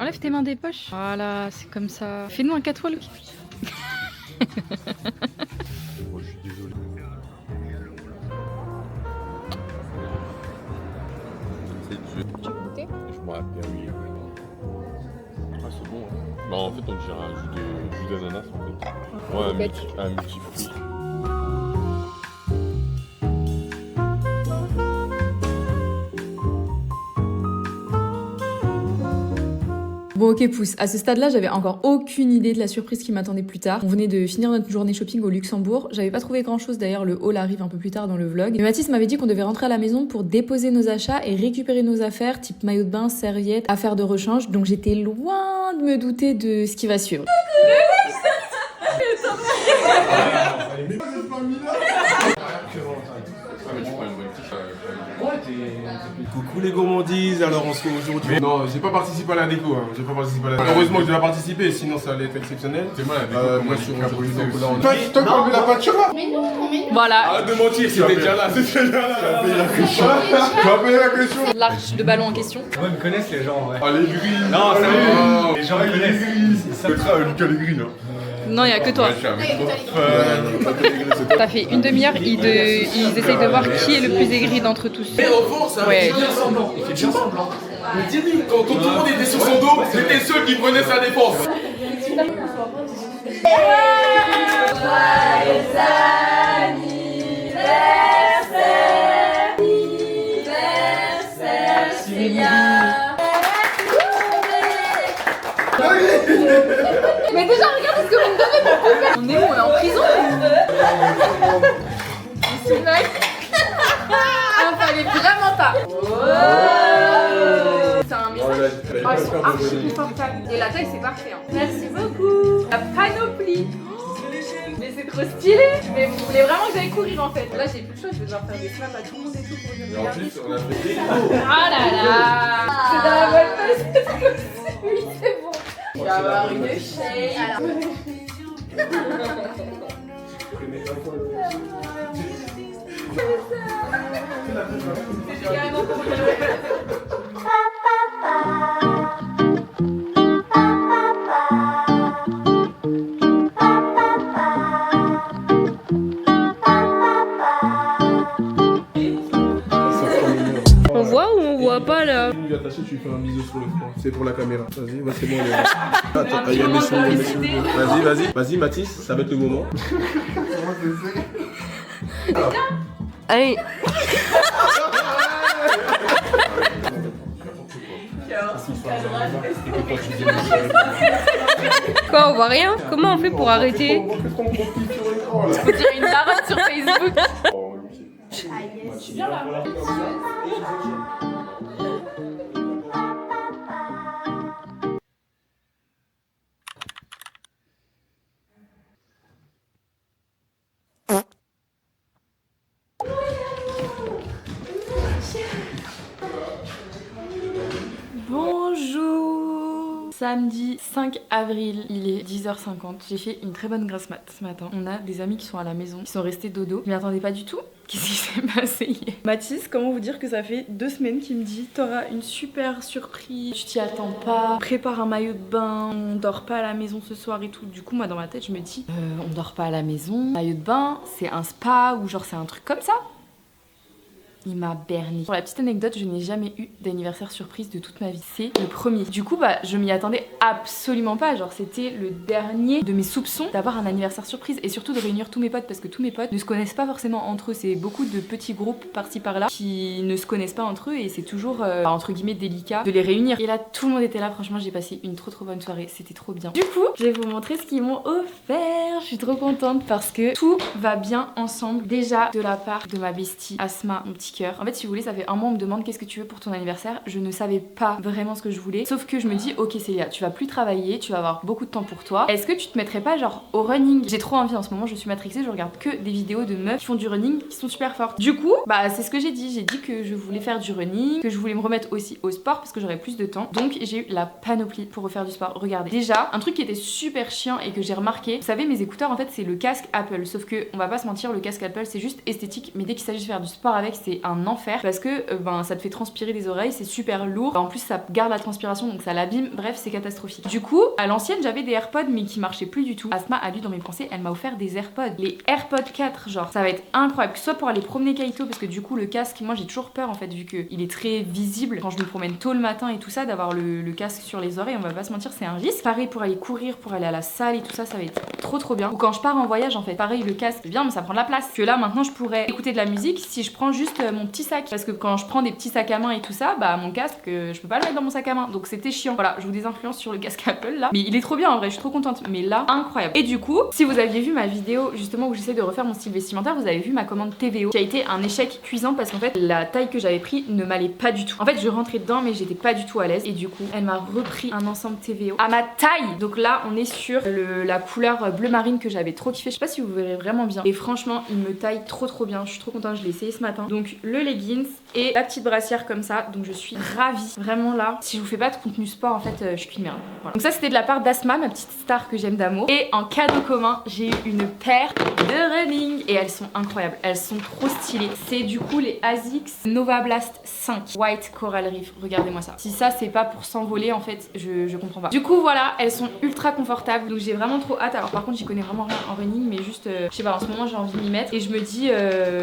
Enlève tes mains des poches. Voilà, c'est comme ça. Fais-nous un catwalk. Moi je suis désolé. Tu veux goûter? Je me rappelle, oui. Ah, c'est bon. Hein. Bah, en fait, on dirait un jus d'ananas en fait. Ouais, un multifruit. Bon ok pouce, à ce stade là j'avais encore aucune idée de la surprise qui m'attendait plus tard. On venait de finir notre journée shopping au Luxembourg, j'avais pas trouvé grand chose d'ailleurs, le haul arrive un peu plus tard dans le vlog. Mais Mathis m'avait dit qu'on devait rentrer à la maison pour déposer nos achats et récupérer nos affaires, type maillot de bain, serviettes, affaires de rechange, donc j'étais loin de me douter de ce qui va suivre. Coucou coucou les gourmandises, alors on se retrouve aujourd'hui. Non, j'ai pas participé à la déco, hein. J'ai pas participé à la déco. Heureusement que je dois participer, sinon ça allait être exceptionnel. C'est moi la déco. Moi je suis aujourd'hui, donc là on Toi, tu t'as enlevé la peinture là? Mais non. Voilà, Arrête de mentir, c'était déjà là, c'était déjà là. Tu vas payer la caution. Tu vas payer la caution. l'arche de ballon en question. Ouais, ils me connaissent les gens, ouais. Ah les grilles. Non, sérieux, Oh. les gens me connaissent. C'est ça, Lucas les grilles là. Non, il y a que toi. Ouais, je suis avec toi. T'as fait une demi-heure, ils essayent de voir qui est le plus aigri d'entre tous. Mais au fond, ça Ouais. fait bien semblant. Il fait bien semblant. Mais dis-lui, quand tout le monde était sur son dos, c'était ceux qui prenaient sa défense. Mais déjà, regarde ce que vous me donnez. On est où? On est en prison? C'est vrai. Ah, fallait vraiment pas. C'est un message. Oh, ils sont archi confortables. Et la taille, c'est parfait. Hein. Merci beaucoup. La panoplie. Mais c'est trop stylé. Mais vous voulez vraiment que j'aille courir en fait. Là, j'ai plus de choix. Je vais devoir faire des snaps à tout le monde et tout pour venir Et en regarder. plus, on a fait des Ah là là. C'est dans la bonne place. Oui, c'est bon. Il va y avoir une shade. C'est carrément pour on voit ou on voit pas là? lui attaché, tu lui fais un bisou sur le front. C'est pour la caméra. Vas-y, c'est bon. Attends, il y a mes sous, il y a mes sous. Vas-y, Mathis, ça va être le moment. Allez. Quoi, on voit rien? Comment on fait pour arrêter? Faut dire une daronne sur Facebook. Tu viens là? Bonjour. Samedi 5 avril, il est 10h50. J'ai fait une très bonne grasse mat ce matin. On a des amis qui sont à la maison, qui sont restés dodo. Je m'y attendais pas du tout. Qu'est-ce qui s'est passé hier? Mathis, comment vous dire que ça fait 2 semaines qu'il me dit t'auras une super surprise, tu t'y attends pas, prépare un maillot de bain, on dort pas à la maison ce soir et tout. Du coup, moi dans ma tête, je me dis on dort pas à la maison, maillot de bain, c'est un spa ou genre c'est un truc comme ça. Il m'a berné. Pour la petite anecdote, je n'ai jamais eu d'anniversaire surprise de toute ma vie. C'est le premier. Du coup, je m'y attendais absolument pas. Genre, c'était le dernier de mes soupçons d'avoir un anniversaire surprise et surtout de réunir tous mes potes parce que tous mes potes ne se connaissent pas forcément entre eux. C'est beaucoup de petits groupes par-ci par-là qui ne se connaissent pas entre eux et c'est toujours entre guillemets délicat de les réunir. Et là, tout le monde était là. Franchement, j'ai passé une trop bonne soirée. C'était trop bien. Du coup, je vais vous montrer ce qu'ils m'ont offert. Je suis trop contente parce que tout va bien ensemble. Déjà de la part de ma bestie Asma, mon petit cœur. En fait, si vous voulez, ça fait un mois on me demande qu'est-ce que tu veux pour ton anniversaire. Je ne savais pas vraiment ce que je voulais. Sauf que je me dis, ok Célia, tu vas plus travailler, tu vas avoir beaucoup de temps pour toi. Est-ce que tu te mettrais pas genre au running? J'ai trop envie en ce moment, je suis matrixée, je regarde que des vidéos de meufs qui font du running qui sont super fortes. Du coup, c'est ce que j'ai dit. J'ai dit que je voulais faire du running, que je voulais me remettre aussi au sport parce que j'aurais plus de temps. Donc j'ai eu la panoplie pour refaire du sport. Regardez. Déjà, un truc qui était super chiant et que j'ai remarqué, vous savez, mes écouteurs en fait c'est le casque Apple. Sauf que on va pas se mentir, le casque Apple c'est juste esthétique, mais dès qu'il s'agit de faire du sport avec, c'est un enfer parce que ça te fait transpirer des oreilles, c'est super lourd. En plus ça garde la transpiration donc ça l'abîme. Bref, c'est catastrophique. Du coup, à l'ancienne j'avais des AirPods mais qui marchaient plus du tout. Asma a lu dans mes pensées, elle m'a offert des AirPods. Les AirPods 4, genre ça va être incroyable. Que ce soit pour aller promener Kaito parce que du coup le casque, moi j'ai toujours peur en fait vu qu'il est très visible quand je me promène tôt le matin et tout ça, d'avoir le casque sur les oreilles, on va pas se mentir, c'est un risque. Pareil pour aller courir, pour aller à la salle et tout ça, ça va être trop bien. Ou quand je pars en voyage en fait, pareil le casque c'est bien mais ça prend de la place. Que là maintenant je pourrais écouter de la musique si je prends juste mon petit sac. Parce que quand je prends des petits sacs à main et tout ça, mon casque je peux pas le mettre dans mon sac à main. Donc c'était chiant. Voilà, je vous désinfluence sur le casque Apple là. Mais il est trop bien en vrai, je suis trop contente. Mais là, incroyable. Et du coup, si vous aviez vu ma vidéo justement où j'essaie de refaire mon style vestimentaire, vous avez vu ma commande TVO qui a été un échec cuisant parce qu'en fait la taille que j'avais pris ne m'allait pas du tout. En fait je rentrais dedans mais j'étais pas du tout à l'aise. Et du coup elle m'a repris un ensemble TVO à ma taille. Donc là on est sur la couleur bleu marine que j'avais trop kiffé. Je sais pas si vous verrez vraiment bien. Et franchement il me taille trop bien. Je suis trop contente, je l'ai essayé ce matin. Donc le leggings et la petite brassière comme ça. Donc je suis ravie. Vraiment là, si je vous fais pas de contenu sport, en fait, je suis qu'une merde. Voilà. Donc ça, c'était de la part d'Asma, ma petite star que j'aime d'amour. Et en cadeau commun, j'ai eu une paire de running. Et elles sont incroyables. Elles sont trop stylées. C'est du coup les ASICS Nova Blast 5 White Coral Reef. Regardez-moi ça. Si ça, c'est pas pour s'envoler, en fait, je comprends pas. Du coup, voilà, elles sont ultra confortables. Donc j'ai vraiment trop hâte. Alors par contre, j'y connais vraiment rien en running, mais juste, je sais pas, en ce moment, j'ai envie de m'y mettre. Et je me dis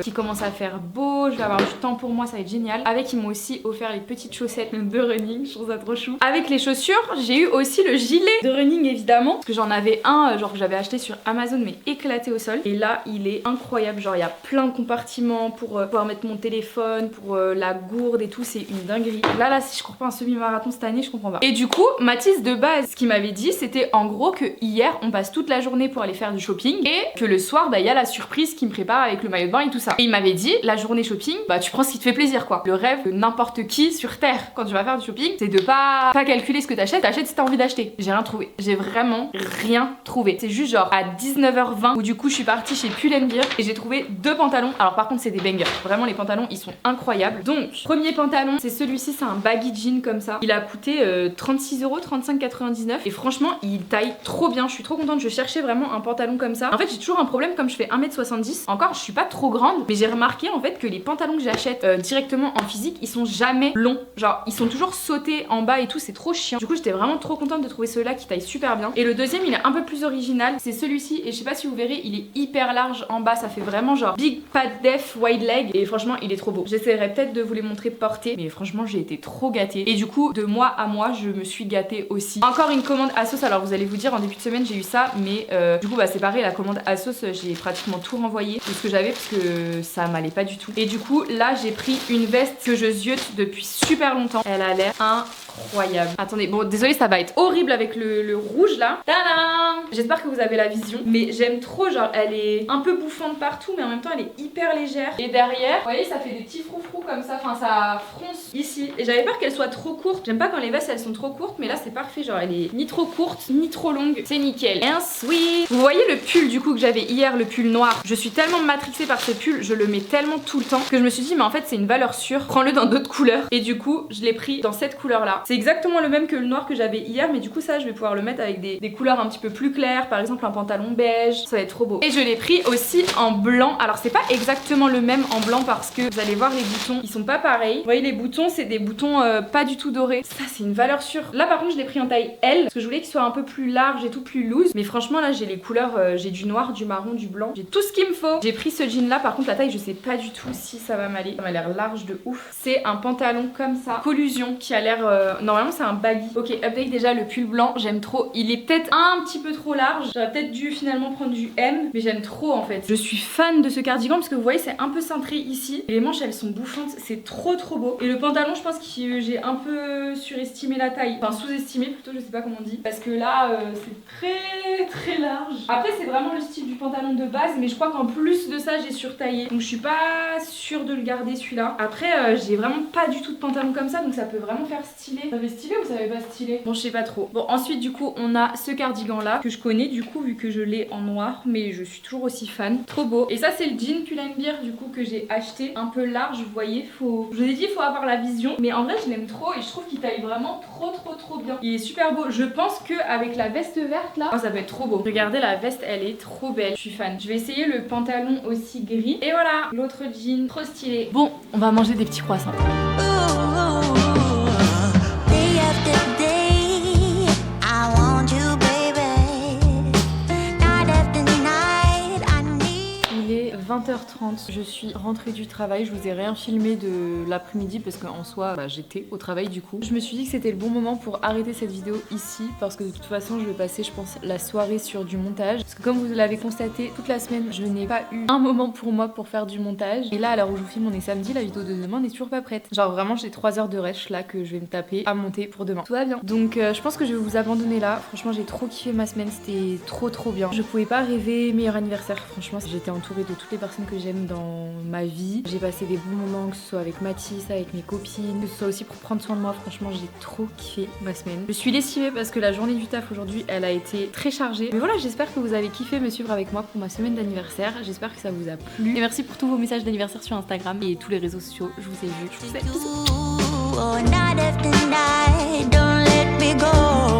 qu'il commence à faire beau, je vais avoir du temps pour moi, ça va être génial. Avec, ils m'ont aussi offert les petites chaussettes de running, je trouve ça trop chou. Avec les chaussures, j'ai eu aussi le gilet de running évidemment, parce que j'en avais un, genre que j'avais acheté sur Amazon, mais éclaté au sol. Et là, il est incroyable, genre il y a plein de compartiments pour pouvoir mettre mon téléphone, pour la gourde et tout, c'est une dinguerie. Là, si je cours pas un semi-marathon cette année, je comprends pas. Et du coup, Mathis de base, ce qu'il m'avait dit, c'était en gros que hier, on passe toute la journée pour aller faire du shopping et que le soir, bah il y a la surprise qui me prépare avec le maillot de bain et tout ça. Et il m'avait dit, la journée shopping, bah tu prends ce qui te fait plaisir quoi. Le rêve de n'importe qui sur terre quand tu vas faire du shopping, c'est de pas calculer ce que t'achètes, t'achètes si t'as envie d'acheter. J'ai rien trouvé. J'ai vraiment rien trouvé. C'est juste genre à 19h20 où du coup je suis partie chez Pull&Bear et j'ai trouvé 2 pantalons. Alors par contre c'est des bangers. Vraiment les pantalons ils sont incroyables. Donc premier pantalon, c'est celui-ci, c'est un baggy jean comme ça. Il a coûté 36 €, 35,99 et franchement il taille trop bien. Je suis trop contente. Je cherchais vraiment un pantalon comme ça. En fait j'ai toujours un problème comme je fais 1m70. Encore je suis pas trop grande, mais j'ai remarqué en fait que les pantalons que j'achète directement en physique, ils sont jamais longs. Genre ils sont toujours sautés en bas et tout, c'est trop chiant. Du coup j'étais vraiment trop contente de trouver ceux-là qui taillent super bien. Et le deuxième il est un peu plus original, c'est celui-ci et je sais pas si vous verrez, il est hyper large en bas, ça fait vraiment genre big pad def wide leg et franchement il est trop beau. J'essaierai peut-être de vous les montrer portés, mais franchement j'ai été trop gâtée. Et du coup de mois à mois je me suis gâtée aussi. Encore une commande ASOS, alors vous allez vous dire en début de semaine j'ai eu ça, mais du coup bah c'est pareil, la commande ASOS j'ai pratiquement tout renvoyé de ce que j'avais parce que ça m'allait pas du tout. Et du coup là j'ai pris une veste que je ziote depuis super longtemps. Elle a l'air incroyable. Attendez, bon désolé ça va être horrible avec le rouge là. Tadam! J'espère que vous avez la vision, mais j'aime trop, genre elle est un peu bouffante partout mais en même temps elle est hyper légère. Et derrière, vous voyez ça fait des petits froufrous comme ça, enfin ça fronce ici. Et j'avais peur qu'elle soit trop courte. J'aime pas quand les vestes elles sont trop courtes, mais là c'est parfait, genre elle est ni trop courte ni trop longue. C'est nickel. Et ensuite, vous voyez le pull du coup que j'avais hier, le pull noir. Je suis tellement matrixée par ce pull, je le mets tellement tout le temps que je me suis dit mais en fait c'est une valeur sûre, prends-le dans d'autres couleurs. Et du coup je l'ai pris dans cette couleur là. C'est exactement le même que le noir que j'avais hier, mais du coup ça je vais pouvoir le mettre avec des couleurs un petit peu plus claires, par exemple un pantalon beige, ça va être trop beau. Et je l'ai pris aussi en blanc. Alors c'est pas exactement le même en blanc parce que vous allez voir les boutons, ils sont pas pareils. Vous voyez les boutons, c'est des boutons pas du tout dorés. Ça c'est une valeur sûre. Là par contre je l'ai pris en taille L parce que je voulais qu'il soit un peu plus large et tout plus loose. Mais franchement là j'ai les couleurs, j'ai du noir, du marron, du blanc. J'ai tout ce qu'il me faut. J'ai pris ce jean là, par contre la taille je sais pas du tout si ça va m'aller. Ça m'a l'air large de ouf. C'est un pantalon comme ça, collusion, qui a l'air... Normalement c'est un baggy. Ok, update déjà le pull blanc, j'aime trop. Il est peut-être un petit peu trop large. J'aurais peut-être dû finalement prendre du M, mais j'aime trop en fait. Je suis fan de ce cardigan parce que vous voyez c'est un peu cintré ici. Et les manches elles sont bouffantes, c'est trop beau. Et le pantalon je pense que j'ai un peu surestimé la taille. Enfin sous-estimé plutôt, je sais pas comment on dit. Parce que là c'est très large. Après c'est vraiment le style du pantalon de base, mais je crois qu'en plus de ça j'ai surtaillé. Donc je suis pas sûre de le garder celui-là. Après j'ai vraiment pas du tout de pantalon comme ça, donc ça peut vraiment faire stylé. Ça fait stylé ou ça fait pas stylé? Bon je sais pas trop. Bon ensuite du coup on a ce cardigan là que je connais du coup vu que je l'ai en noir, mais je suis toujours aussi fan. Trop beau. Et ça c'est le jean Pull&Bear du coup que j'ai acheté, un peu large, vous voyez. Je vous ai dit il faut avoir la vision, mais en vrai je l'aime trop et je trouve qu'il taille vraiment trop bien. Il est super beau. Je pense que avec la veste verte là, oh, ça peut être trop beau. Regardez la veste, elle est trop belle. Je suis fan. Je vais essayer le pantalon aussi gris. Et voilà, l'autre jean trop stylé. Bon, on va manger des petits croissants. Il est 20h30, je suis rentrée du travail, je vous ai rien filmé de l'après-midi parce qu'en soi j'étais au travail du coup. Je me suis dit que c'était le bon moment pour arrêter cette vidéo ici parce que de toute façon je vais passer je pense la soirée sur du montage. Parce que comme vous l'avez constaté, toute la semaine je n'ai pas eu un moment pour moi pour faire du montage. Et là à l'heure où je vous filme on est samedi, la vidéo de demain n'est toujours pas prête. Genre vraiment j'ai 3 heures de rush là que je vais me taper à monter pour demain. Tout va bien. Donc je pense que je vais vous abandonner là. Franchement j'ai trop kiffé ma semaine, c'était trop bien. Je pouvais pas rêver meilleur anniversaire, franchement j'étais entourée de toutes les personnes personnes que j'aime dans ma vie. J'ai passé des bons moments, que ce soit avec Mathis, avec mes copines, que ce soit aussi pour prendre soin de moi. Franchement, j'ai trop kiffé ma semaine. Je suis lessivée parce que la journée du taf aujourd'hui, elle a été très chargée. Mais voilà, j'espère que vous avez kiffé me suivre avec moi pour ma semaine d'anniversaire. J'espère que ça vous a plu. Et merci pour tous vos messages d'anniversaire sur Instagram et tous les réseaux sociaux. Je vous ai vu. Je vous aime. Bisous. Oh, night after night, don't let me go.